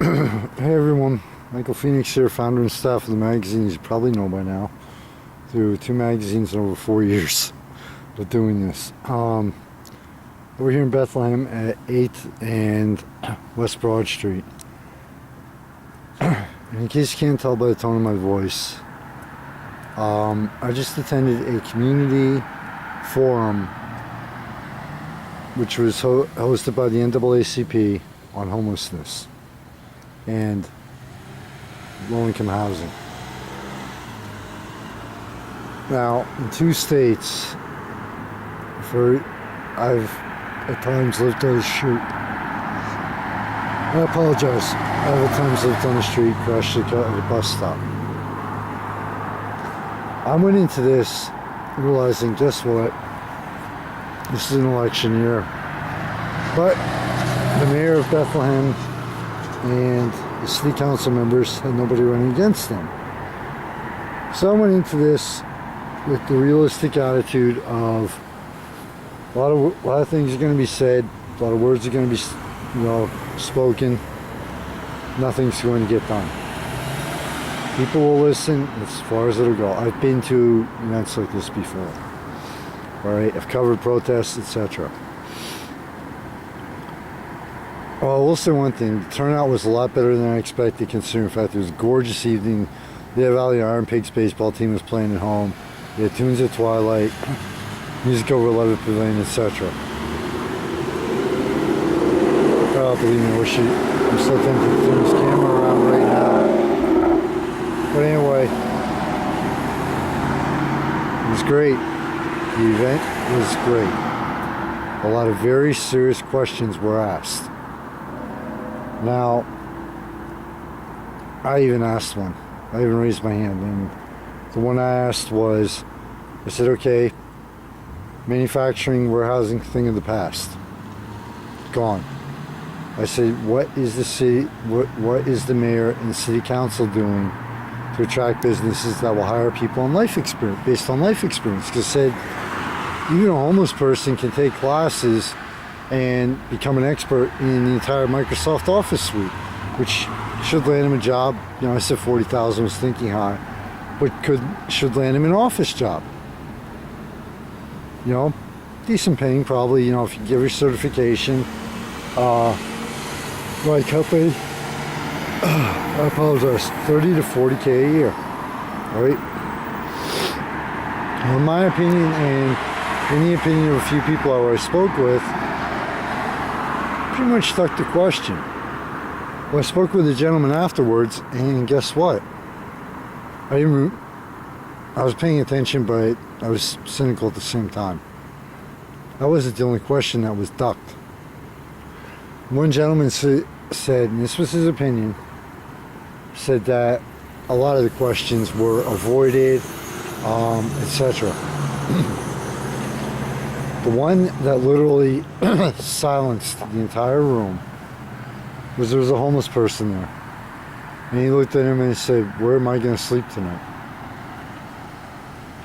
Hey everyone, Michael Phoenix here, founder and staff of the magazine. You probably know by now, through 2 magazines in over 4 years of doing this. We're here in Bethlehem at 8th and West Broad Street. In case you can't tell by the tone of my voice, I just attended a community forum which was hosted by the NAACP on homelessness and low-income housing. Now, in 2 states, I've at times lived on the street. I apologize. I've at times lived on the street, crashed at a bus stop. I went into this realizing, guess what? This is an election year. But the mayor of Bethlehem and the city council members had nobody running against them. So I went into this with the realistic attitude of a lot of things are going to be said, a lot of words are going to be, spoken. Nothing's going to get done. People will listen as far as it'll go. I've been to events like this before. All right, I've covered protests, etc. Well, I will say one thing. The turnout was a lot better than I expected, considering the fact it was a gorgeous evening. The Valley Iron Pigs baseball team was playing at home. We had tunes at twilight, music over Levitt Pavilion, etc. Oh, believe me, I'm so tempted to turn this camera around right now. But anyway, it was great. The event was great. A lot of very serious questions were asked. Now, I even asked one. I even raised my hand. And the one I asked was, I said, okay, manufacturing, warehousing, thing of the past. Gone. I said, what is the city, what is the mayor and the city council doing to attract businesses that will hire people on life experience, based on life experience? Because I said, even a homeless person can take classes and become an expert in the entire Microsoft Office suite, which should land him a job. I said 40,000 was thinking high, but should land him an office job. Decent paying probably, if you give your certification. My company, I apologize, 30 to 40K a year, right? Well, in my opinion, and in the opinion of a few people I spoke with, pretty much stuck to question. Well, I spoke with a gentleman afterwards, and guess what? I was paying attention, but I was cynical at the same time. That wasn't the only question that was ducked. One gentleman said, and this was his opinion, said that a lot of the questions were avoided, etc. The one that literally silenced the entire room was there was a homeless person there. And he looked at him and he said, where am I going to sleep tonight?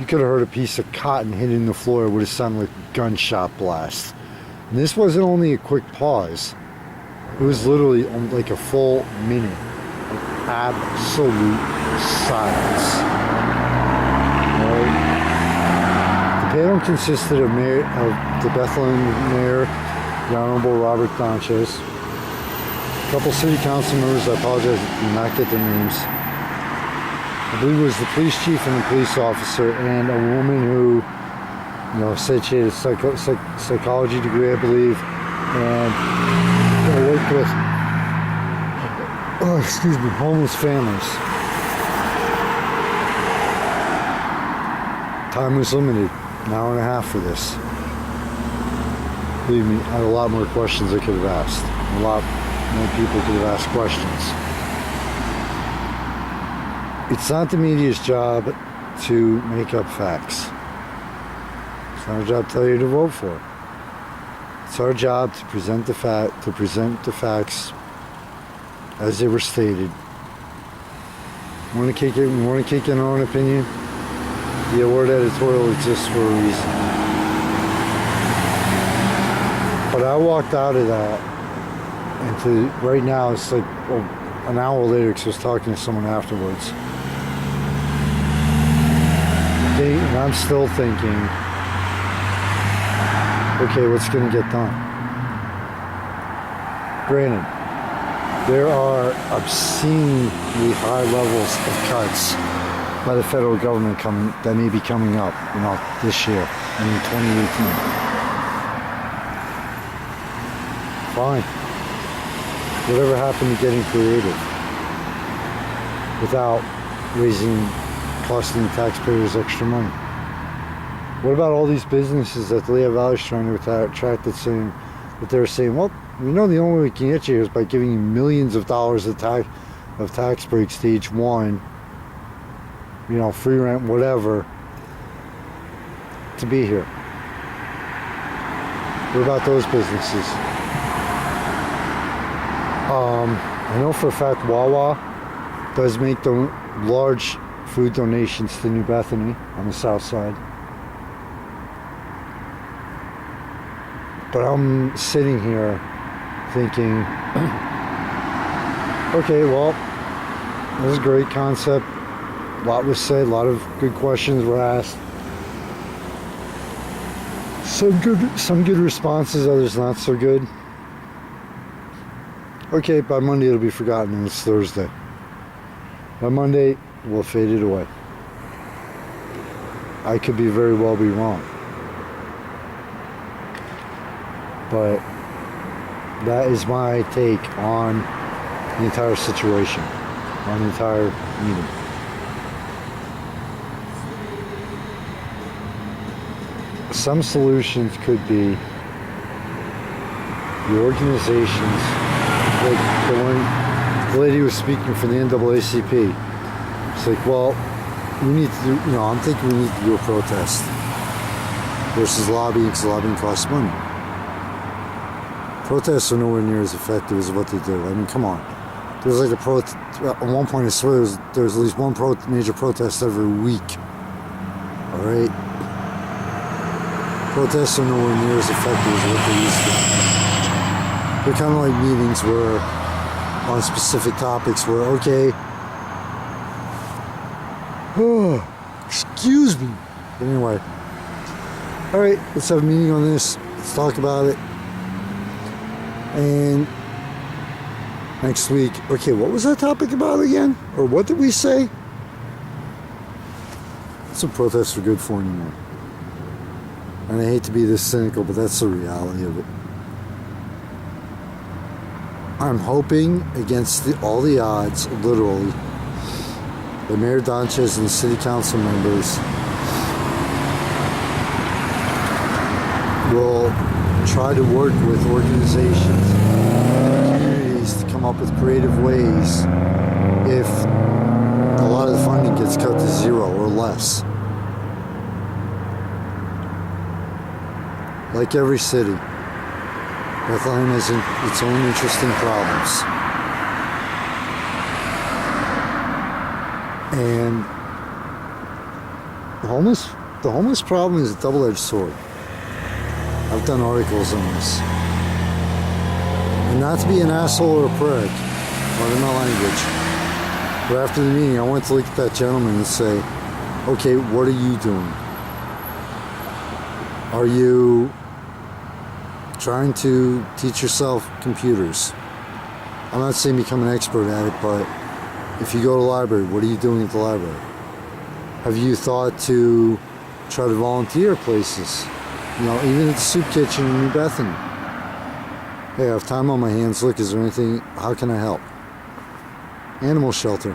You could have heard a piece of cotton hitting the floor. It would have sounded like a gunshot blast. And this wasn't only a quick pause. It was literally like a full minute of absolute silence. Right? The panel consisted of the Bethlehem Mayor, the Honorable Robert Donchez, a couple city council members. I apologize if I did not get their names. I believe it was the police chief and the police officer, and a woman who, said she had a psychology degree, I believe, and worked with, homeless families. Time was limited, an hour and a half for this. Believe me, I had a lot more questions I could have asked. A lot more people could have asked questions. It's not the media's job to make up facts. It's not our job to tell you to vote for it. It's our job to present the facts as they were stated. We want to kick in our own opinion. The award editorial exists for a reason. But I walked out of that, and right now it's like, an hour later because I was talking to someone afterwards. And I'm still thinking, okay, what's going to get done? Granted, there are obscenely high levels of cuts by the federal government that may be coming up, this year, in 2018. Fine. Whatever happened to getting creative without costing taxpayers extra money? What about all these businesses that the Lehigh Valley's trying to attract that they're saying, well, we know the only way we can get you is by giving you millions of dollars of tax breaks to each one, free rent, whatever, to be here. What about those businesses? I know for a fact Wawa does make the large food donations to New Bethany on the south side. But I'm sitting here thinking, okay, well, this is a great concept. A lot was said, a lot of good questions were asked. Some good responses, others not so good. Okay, by Monday it'll be forgotten and it's Thursday. By Monday, we'll fade it away. I could very well be wrong. But that is my take on the entire situation, on the entire meeting. Some solutions could be the organizations, like the lady was speaking for the NAACP. It's like, well, we need to do, I'm thinking we need to do a protest versus lobbying, because lobbying costs money. Protests are nowhere near as effective as what they do. I mean, come on. There's like at one point I swear there was at least one major protest every week. All right? Protests are nowhere near as effective as what they used to. They're kind of like meetings where, on specific topics where, okay, oh, excuse me. But anyway, all right, let's have a meeting on this. Let's talk about it. And next week, okay, what was that topic about again? Or what did we say? That's what protests are good for anymore. And I hate to be this cynical, but that's the reality of it. I'm hoping against all the odds, literally, that Mayor Donchez and the city council members will try to work with organizations and communities to come up with creative ways if a lot of the funding gets cut to zero or less. Like every city, Bethlehem has its own interesting problems. And the homeless problem is a double-edged sword. I've done articles on this. And not to be an asshole or a prick, pardon my language, but after the meeting I went to look at that gentleman and say, okay, what are you doing? Are you trying to teach yourself computers? I'm not saying become an expert at it, but if you go to the library, what are you doing at the library? Have you thought to try to volunteer places? Even at the soup kitchen in New Bethany. Hey, I have time on my hands. Look, is there anything, how can I help? Animal shelter.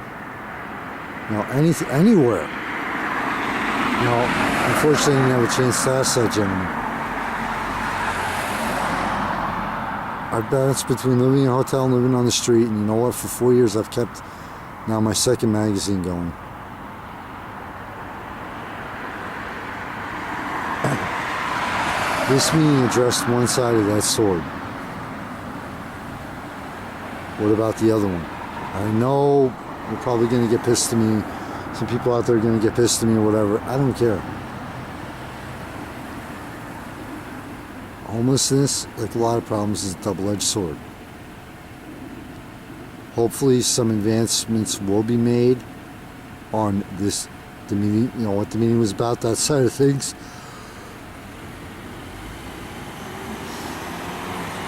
Anything, anywhere. Unfortunately, I didn't have a chance to ask that gentleman. I've balanced between living in a hotel and living on the street, and you know what? For 4 years, I've kept now my second magazine going. This meeting addressed one side of that sword. What about the other one? I know you're probably going to get pissed at me. Some people out there are going to get pissed at me or whatever. I don't care. Homelessness, like a lot of problems, is a double-edged sword. Hopefully some advancements will be made on this, the meeting, you know, what the meeting was about, that side of things.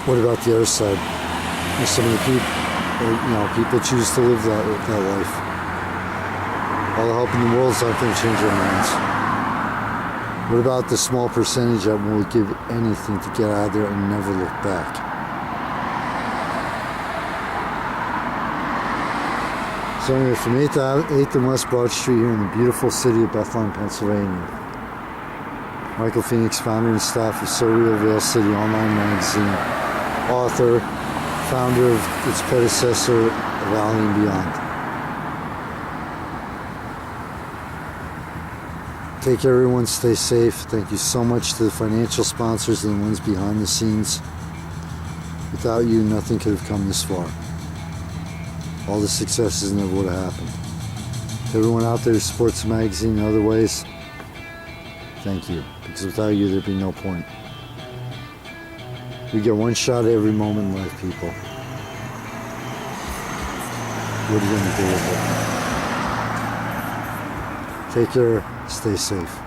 What about the other side? Some of the people, you know, people choose to live that life. All the help in the world is not going to change their minds. What about the small percentage that will give anything to get out of there and never look back? So anyway, from 8th and West Broad Street here in the beautiful city of Bethlehem, Pennsylvania. Michael Phoenix, founder and staff of Surreal Veil City Online Magazine, author, founder of its predecessor, Valley and Beyond. Take care, everyone. Stay safe. Thank you so much to the financial sponsors and the ones behind the scenes. Without you, nothing could have come this far. All the successes never would have happened. To everyone out there who supports the magazine in other ways, thank you. Because without you, there'd be no point. We get one shot at every moment in life, people. What are you going to do with it? Take care. Stay safe.